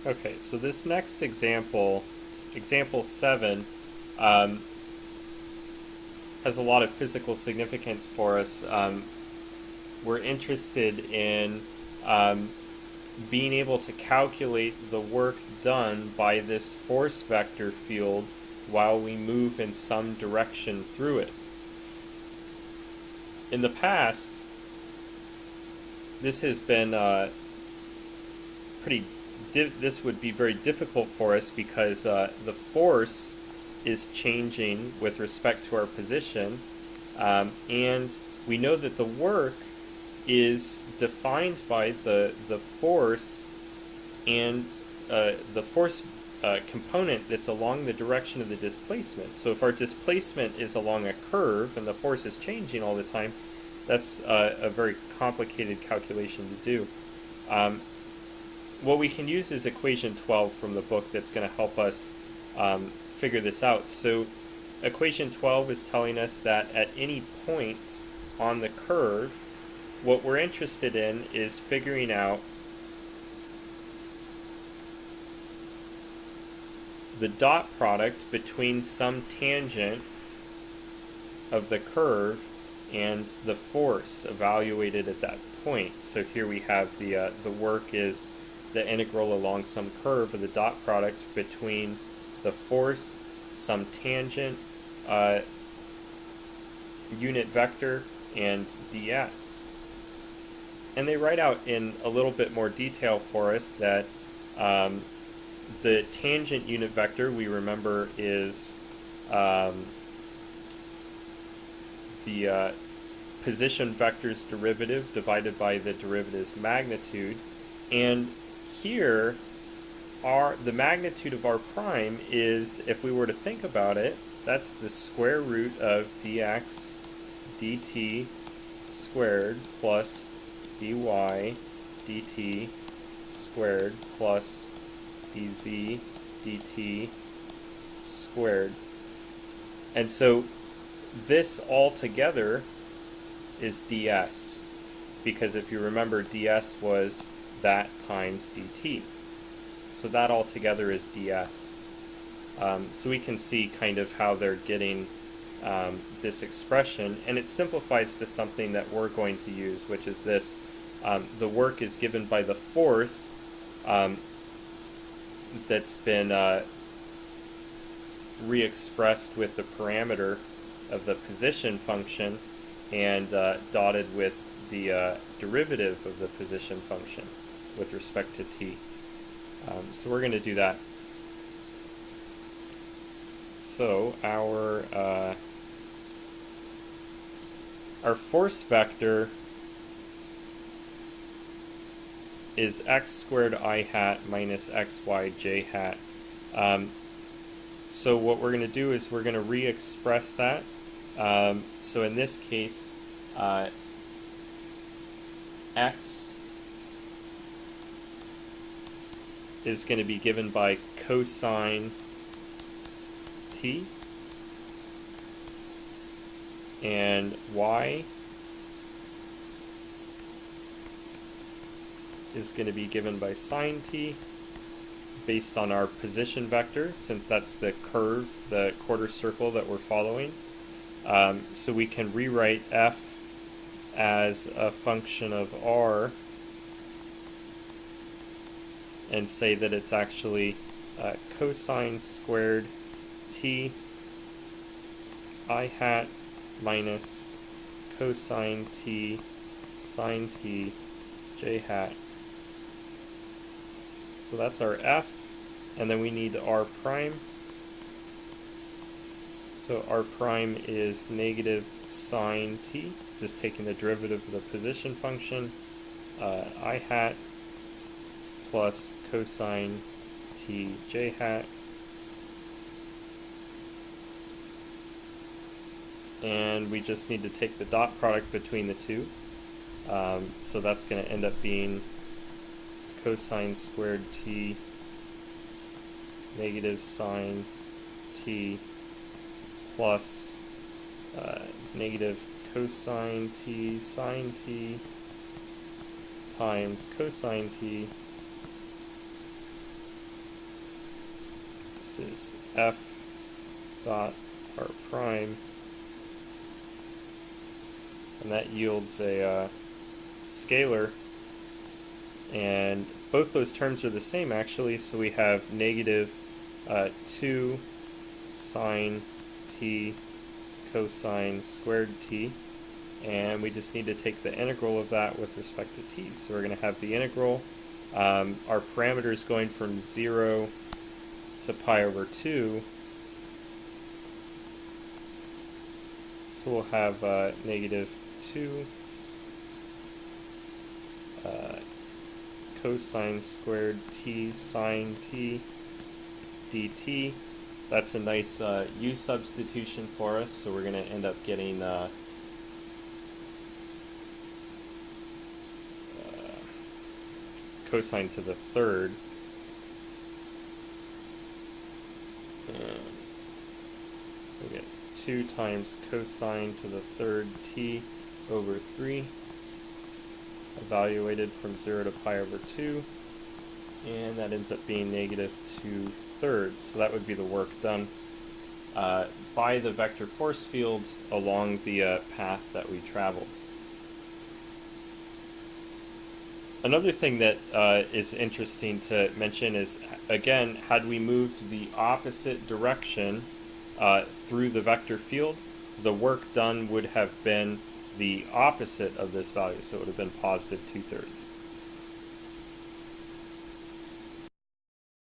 Okay, so this next example, example 7, um, has a lot of physical significance for us. We're interested in um, being able to calculate the work done by this force vector field while we move in some direction through it. In the past, this has been this would be very difficult for us because the force is changing with respect to our position, and we know that the work is defined by the force and the force component that's along the direction of the displacement. So if our displacement is along a curve and the force is changing all the time, that's a very complicated calculation to do. What we can use is equation 12 from the book that's going to help us figure this out. So equation 12 is telling us that at any point on the curve, what we're interested in is figuring out the dot product between some tangent of the curve and the force evaluated at that point. So here we have the work is the integral along some curve of the dot product between the force, some tangent, unit vector, and ds. And they write out in a little bit more detail for us that the tangent unit vector, we remember, is the position vector's derivative divided by the derivative's magnitude. And here, the magnitude of r prime is, if we were to think about it, that's the square root of dx dt squared plus dy dt squared plus dz dt squared. And so this all together is ds, because if you remember, ds was that times dt. So that all together is ds. So we can see kind of how they're getting this expression, and it simplifies to something that we're going to use, which is this. The work is given by the force that's been re-expressed with the parameter of the position function and dotted with the derivative of the position function with respect to t. So we're going to do that. So our force vector is x squared I hat minus xy j hat. So what we're going to do is we're going to re-express that. So in this case, x is going to be given by cosine t, and y is going to be given by sine t based on our position vector, since that's the curve, the quarter circle that we're following. So we can rewrite f as a function of r and say that it's actually cosine squared t I hat minus cosine t sine t j hat. So that's our f, and then we need r prime. So r prime is negative sine t, just taking the derivative of the position function, I hat plus cosine t j hat. And we just need to take the dot product between the two. So that's going to end up being cosine squared t negative sine t plus negative cosine t sine t times cosine t this is f dot r prime, and that yields a scalar, and both those terms are the same actually, so we have negative 2 sine t cosine squared t, and we just need to take the integral of that with respect to t. So we're going to have the integral, our parameters going from 0 to pi over 2, so we'll have negative 2 cosine squared t sine t dt. That's a nice u substitution for us, so we're going to end up getting cosine to the third. And we get 2 times cosine to the third t over 3, evaluated from 0 to pi over 2, and that ends up being negative 2/3. So that would be the work done by the vector force field along the path that we traveled. Another thing that is interesting to mention is, again, had we moved the opposite direction through the vector field, the work done would have been the opposite of this value, so it would have been positive 2/3.